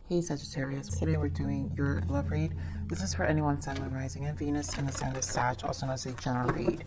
Hey Sagittarius, today we're doing your love read. This is for anyone Sun, Moon, Rising, and Venus in the sign of Sag, also known as a general read.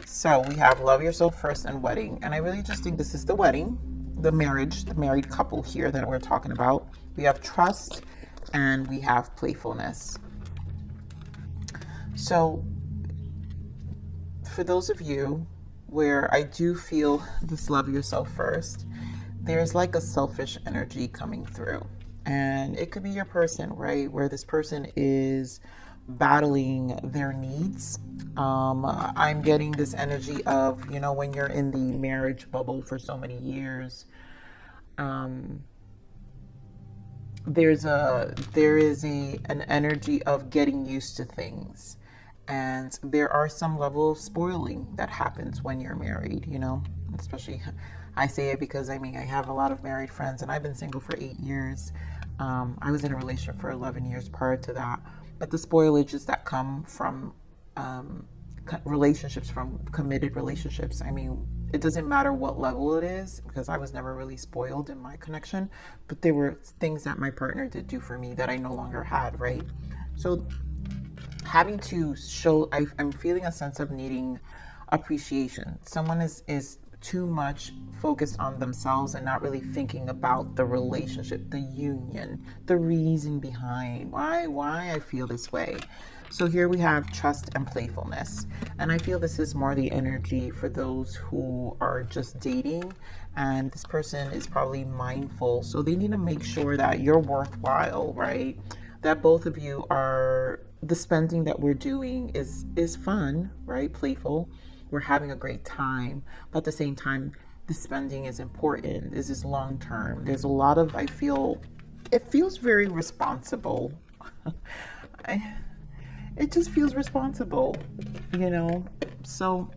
So we have love yourself first and wedding. And I really just think this is the wedding, the marriage, the married couple here that we're talking about. We have trust and we have playfulness. So for those of you where I do feel this love yourself first, there's like a selfish energy coming through. And it could be your person, right? Where this person is battling their needs. I'm getting this energy of, you know, when you're in the marriage bubble for so many years, there is an energy of getting used to things. And there are some level of spoiling that happens when you're married, you know, especially I say it because I have a lot of married friends and I've been single for 8 years. I was in a relationship for 11 years prior to that. But the spoilages that come from relationships, from committed relationships, it doesn't matter what level it is, because I was never really spoiled in my connection. But there were things that my partner did do for me that I no longer had, right? So having to show, I'm feeling a sense of needing appreciation. Someone is too much focused on themselves and not really thinking about the relationship, the union, the reason behind why I feel this way. So here we have trust and playfulness. And I feel this is more the energy for those who are just dating, and this person is probably mindful. So they need to make sure that you're worthwhile, right? That both of you are, the spending that we're doing is fun, right? Playful. We're having a great time, but at the same time, the spending is important. This is long term. There's a lot of, it feels very responsible. It just feels responsible, you know? So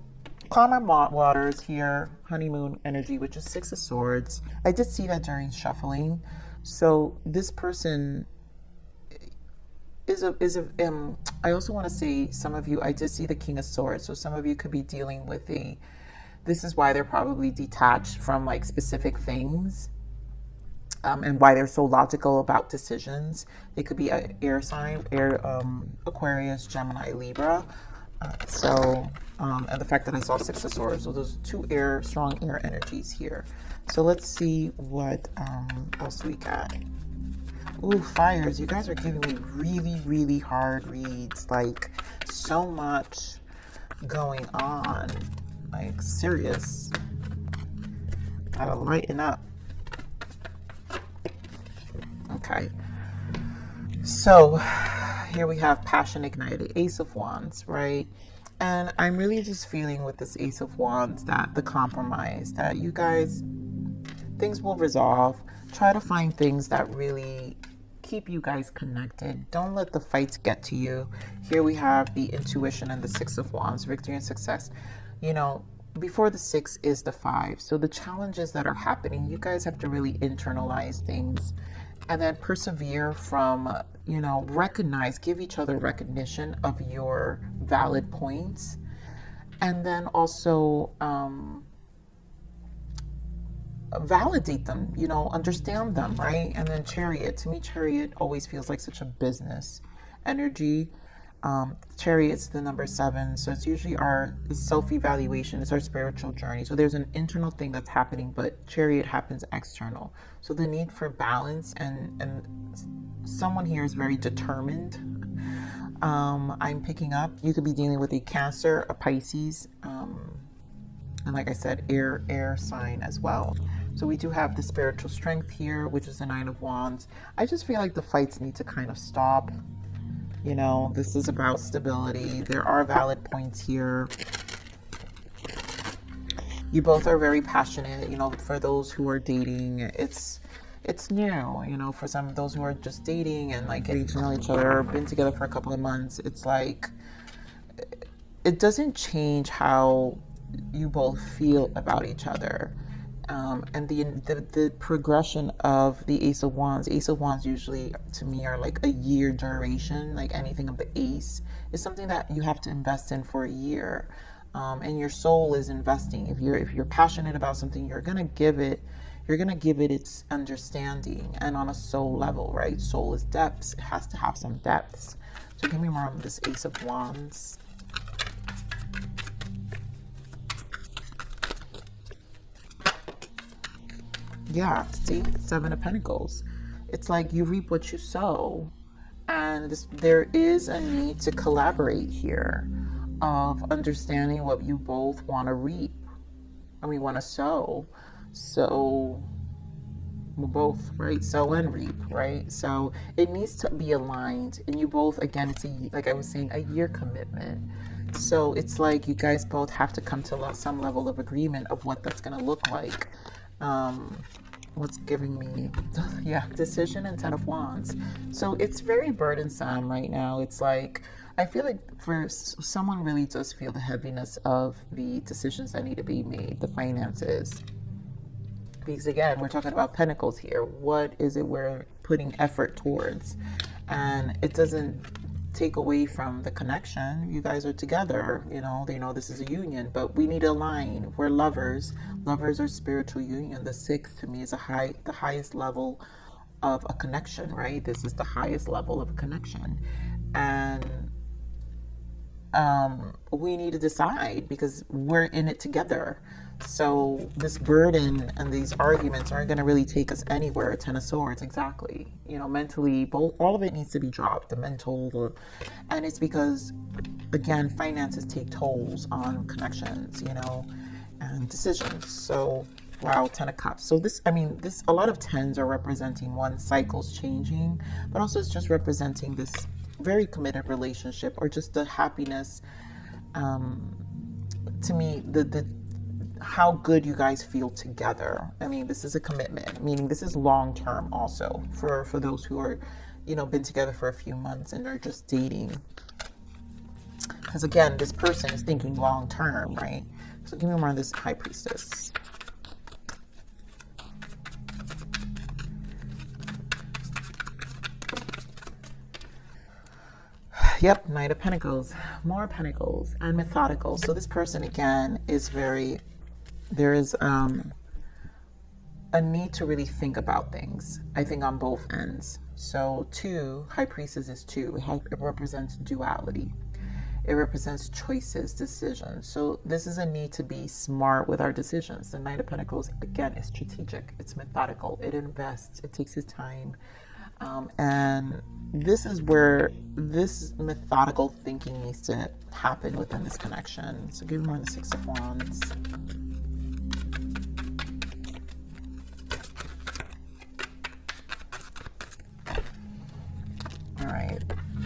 calmer waters here, honeymoon energy, which is 6 of Swords. I did see that during shuffling. So this person I also want to say, some of you, I did see the King of Swords. So some of you could be dealing with this is why they're probably detached from like specific things, and why they're so logical about decisions. It could be an air sign, Aquarius, Gemini, Libra. And the fact that I saw 6 of Swords. So those two strong air energies here. So let's see what else we got. Ooh, fires. You guys are giving me really, really hard reads. Like, so much going on. Like, serious. Gotta lighten up. Okay. So, here we have passion ignited. Ace of Wands, right? And I'm really just feeling with this Ace of Wands that the compromise, that you guys, things will resolve. Try to find things that really keep you guys connected. Don't let the fights get to you. Here we have the intuition and the 6 of Wands, victory and success. You know, before the 6 is the 5. So the challenges that are happening, you guys have to really internalize things and then persevere from, you know, give each other recognition of your valid points. And then also, validate them, you know, understand them, right? And then Chariot, to me, Chariot always feels like such a business energy. Chariot's the number 7, so it's usually our self-evaluation, it's our spiritual journey. So there's an internal thing that's happening, but Chariot happens external. So the need for balance, and someone here is very determined. I'm picking up, you could be dealing with a Cancer, a Pisces, and like I said, air sign as well. So we do have the spiritual strength here, which is the 9 of Wands. I just feel like the fights need to kind of stop. You know, this is about stability. There are valid points here. You both are very passionate. You know, for those who are dating, it's new. You know, for some of those who are just dating and like getting to know each other, been together for a couple of months, it's like, it doesn't change how you both feel about each other. And the progression of the Ace of Wands. Ace of Wands usually, to me, are like a year duration. Like anything of the Ace is something that you have to invest in for a year. And your soul is investing. If you're passionate about something, you're gonna give it You're going to give it its understanding, and on a soul level, right? Soul is depths. It has to have some depths. So give me more on this Ace of Wands. Yeah, see, Seven of Pentacles. It's like you reap what you sow. And there is a need to collaborate here, of understanding what you both want to reap. And we want to sow. So we're both, right? Sow and reap, right? So it needs to be aligned. And you both, again, it's like I was saying, a year commitment. So it's like you guys both have to come to some level of agreement of what that's going to look like. What's giving me, yeah, Decision and Ten of Wands. So it's very burdensome right now. It's like, I feel like for someone really does feel the heaviness of the decisions that need to be made, the finances. Because again, we're talking about Pentacles here. What is it we're putting effort towards? And it doesn't take away from the connection. You guys are together, you know, they know this is a union, but we need to align. We're lovers. Lovers are spiritual union. The 6 to me is the highest level of a connection, right? This is the highest level of a connection. And we need to decide, because we're in it together. So this burden and these arguments aren't going to really take us anywhere. Ten of Swords, exactly. You know, mentally, all of it needs to be dropped. The mental, and it's because, again, finances take tolls on connections, you know, and decisions. So, wow, Ten of Cups. So this, I mean, a lot of tens are representing one, cycles changing, but also it's just representing this very committed relationship, or just the happiness. To me, how good you guys feel together. I mean, this is a commitment, meaning this is long term also for those who are, you know, been together for a few months and are just dating. Because again, this person is thinking long term, right? So give me more on this High Priestess. Yep, Knight of Pentacles, more Pentacles, and methodical. So this person again is there is a need to really think about things, I think, on both ends. So 2, High Priestess is 2. It represents duality. It represents choices, decisions. So this is a need to be smart with our decisions. The Knight of Pentacles, again, is strategic. It's methodical. It invests. It takes its time. And this is where this methodical thinking needs to happen within this connection. So give me more on the 6 of Wands. All right,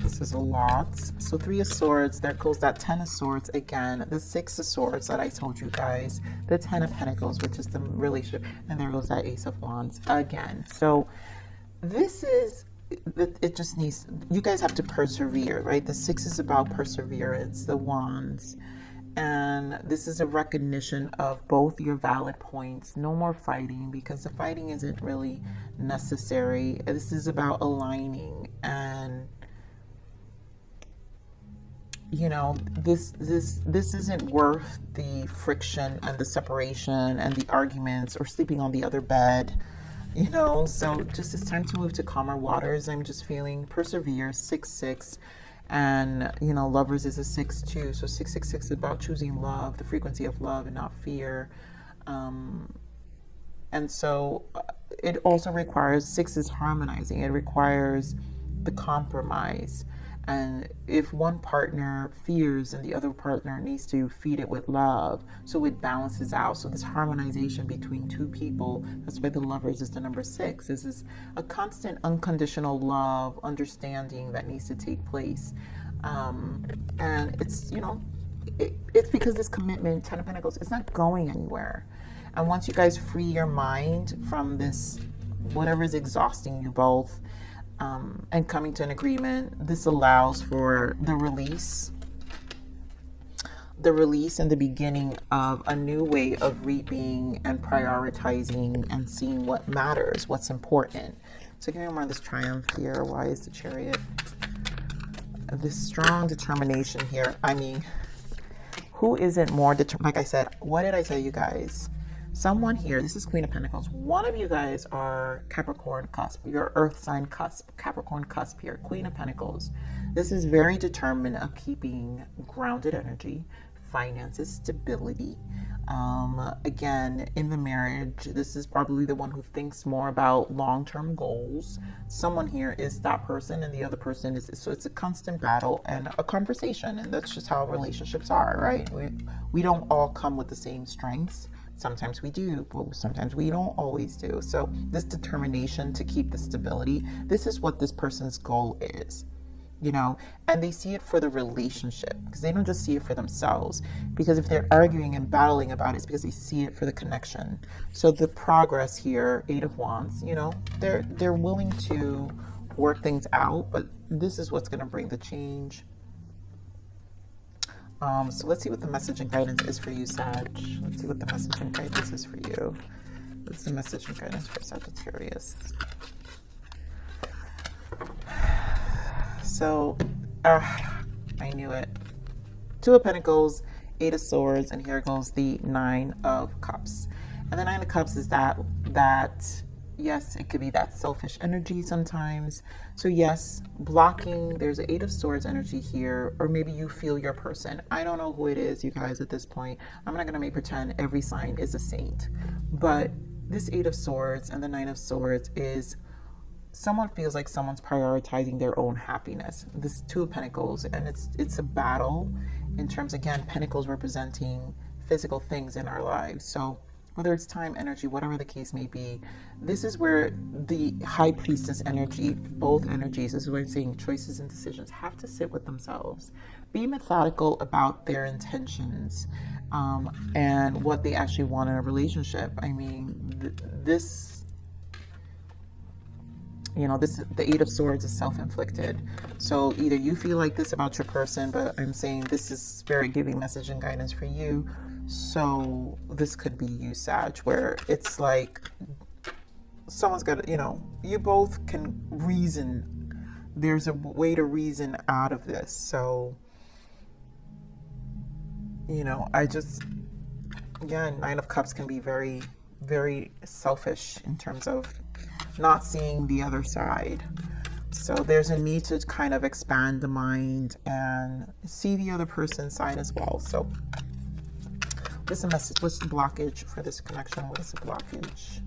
this is a lot. So 3 of Swords, there goes that 10 of Swords again, the 6 of Swords that I told you guys, the 10 of Pentacles, which is the relationship, and there goes that Ace of Wands again. So this is, it just needs, you guys have to persevere, right? The 6 is about perseverance, the Wands. And this is a recognition of both your valid points. No more fighting, because the fighting isn't really necessary. This is about aligning, and you know, this isn't worth the friction and the separation and the arguments or sleeping on the other bed. You know, so just it's time to move to calmer waters. I'm just feeling persevere. 6-6, and you know, lovers is a 6-2. So 666 is about choosing love, the frequency of love, and not fear. And so it also requires, 6 is harmonizing. It requires the compromise. And if one partner fears and the other partner needs to feed it with love, so it balances out. So this harmonization between two people, that's why the lovers is the number 6. This is a constant unconditional love, understanding that needs to take place. And it's, you know, it's because this commitment, 10 of Pentacles, it's not going anywhere. And once you guys free your mind from this, whatever is exhausting you both, and coming to an agreement, this allows for the release and the beginning of a new way of reaping and prioritizing and seeing what matters, what's important. So give me more of this Triumph here. Why is the Chariot? This strong determination here. I mean, who isn't more determined? Like I said, what did I tell you guys? Someone here, this is Queen of Pentacles. One of you guys are Capricorn cusp, your earth sign cusp, Capricorn cusp here, Queen of Pentacles. This is very determined of keeping grounded energy, finances, stability. Again, in the marriage, this is probably the one who thinks more about long-term goals. Someone here is that person and the other person is, so it's a constant battle and a conversation, and that's just how relationships are, right? We don't all come with the same strengths. Sometimes we do, but sometimes we don't always do. So this determination to keep the stability, this is what this person's goal is. You know, and they see it for the relationship, because they don't just see it for themselves, because if they're arguing and battling about it, it's because they see it for the connection. So the progress here, 8 of Wands, you know, they're willing to work things out, but this is what's going to bring the change. So let's see what the message and guidance is for you, Sag. Let's see what the message and guidance is for you. What's the message and guidance for Sagittarius? So, I knew it. 2 of Pentacles, 8 of Swords, and here goes the 9 of Cups. And the 9 of Cups is that yes, it could be that selfish energy sometimes. So yes, blocking, there's an 8 of Swords energy here, or maybe you feel your person. I don't know who it is, you guys, at this point. I'm not going to make pretend every sign is a saint. But this 8 of Swords and the 9 of Swords is someone feels like someone's prioritizing their own happiness. This 2 of Pentacles, and it's a battle in terms, again, Pentacles representing physical things in our lives. So whether it's time, energy, whatever the case may be, this is where the High Priestess energy, both energies, this is where I'm saying choices and decisions have to sit with themselves. Be methodical about their intentions and what they actually want in a relationship. I mean, you know, the 8 of Swords is self-inflicted. So either you feel like this about your person, but I'm saying this is Spirit giving message and guidance for you. So this could be you, Sag, where it's like someone's got to, you know, you both can reason. There's a way to reason out of this. So, you know, again, 9 of Cups can be very, very selfish in terms of not seeing the other side. So there's a need to kind of expand the mind and see the other person's side as well. So what's the message? What's the blockage for this connection? What is the blockage?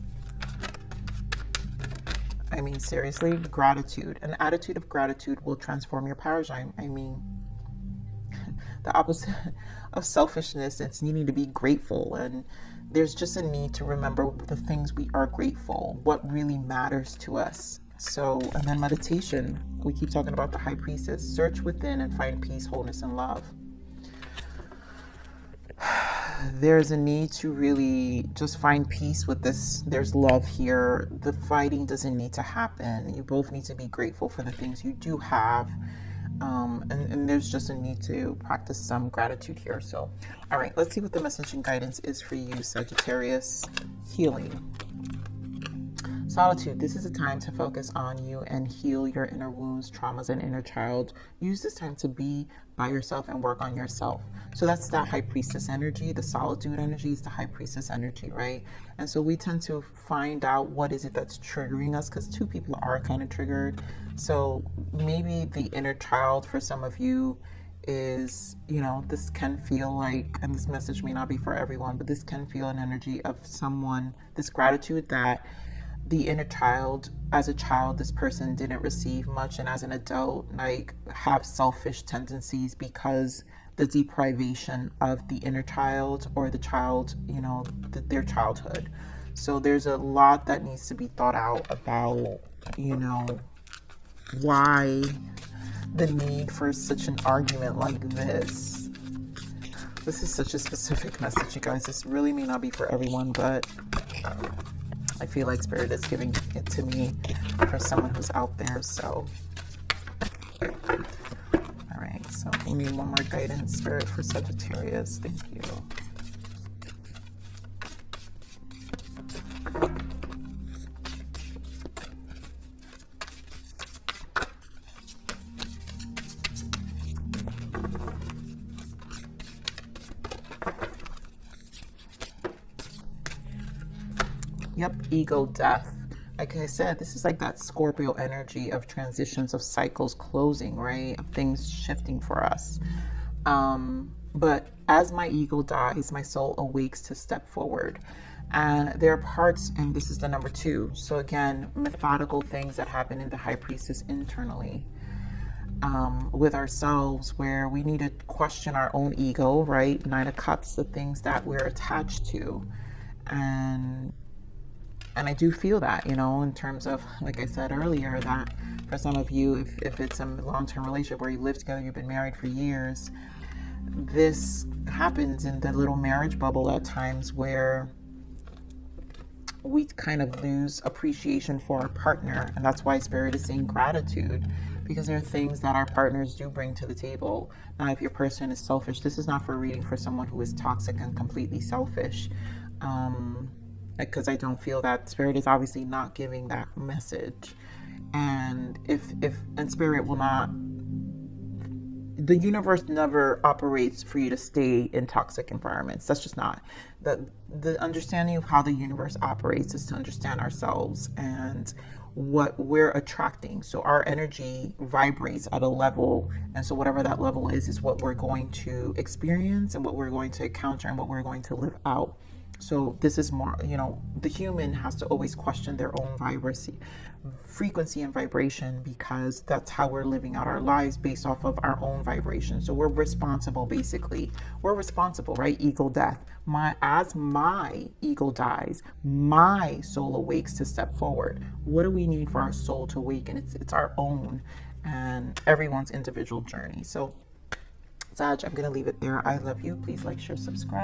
I mean, seriously, gratitude. An attitude of gratitude will transform your paradigm. I mean, the opposite of selfishness, it's needing to be grateful, and there's just a need to remember the things we are grateful, what really matters to us. So, and then meditation. We keep talking about the High Priestess. Search within and find peace, wholeness, and love. There's a need to really just find peace with this. There's love here. The fighting doesn't need to happen. You both need to be grateful for the things you do have. And there's just a need to practice some gratitude here. So, all right, let's see what the message and guidance is for you, Sagittarius. Healing. Solitude. This is a time to focus on you and heal your inner wounds, traumas, and inner child. Use this time to be by yourself and work on yourself. So that's that High Priestess energy. The solitude energy is the High Priestess energy, right? And so we tend to find out what is it that's triggering us, because 2 people are kind of triggered. So maybe the inner child for some of you is, you know, this can feel like, and this message may not be for everyone, but this can feel an energy of someone, this gratitude that the inner child, as a child, this person didn't receive much, and as an adult, like, have selfish tendencies because the deprivation of the inner child or the child, you know, their childhood. So there's a lot that needs to be thought out about, you know, why the need for such an argument like this. This is such a specific message, you guys. This really may not be for everyone, but I feel like Spirit is giving it to me for someone who's out there. So, all right. So we need one more guidance, Spirit, for Sagittarius. Thank you. Yep, ego death. Like I said, this is like that Scorpio energy of transitions, of cycles closing, right? Of things shifting for us. But as my ego dies, my soul awakes to step forward. And there are parts, and this is the number 2. So again, methodical things that happen in the high priestess internally. With ourselves, where we need to question our own ego, right? 9 of Cups, the things that we're attached to. And I do feel that, you know, in terms of, like I said earlier, that for some of you, if it's a long-term relationship where you live together, you've been married for years, this happens in the little marriage bubble at times, where we kind of lose appreciation for our partner. And that's why Spirit is saying gratitude, because there are things that our partners do bring to the table. Now, if your person is selfish, this is not for reading for someone who is toxic and completely selfish. Because I don't feel that Spirit is obviously not giving that message. And and Spirit will not, the universe never operates for you to stay in toxic environments. That's just not. The understanding of how the universe operates is to understand ourselves and what we're attracting. So our energy vibrates at a level, and so whatever that level is what we're going to experience and what we're going to encounter and what we're going to live out. So this is more, you know, the human has to always question their own frequency and vibration, because that's how we're living out our lives, based off of our own vibration. So we're responsible, basically. We're responsible, right? Ego death. As my ego dies, my soul awakes to step forward. What do we need for our soul to awaken? It's our own and everyone's individual journey. So, Sag, I'm going to leave it there. I love you. Please like, share, subscribe.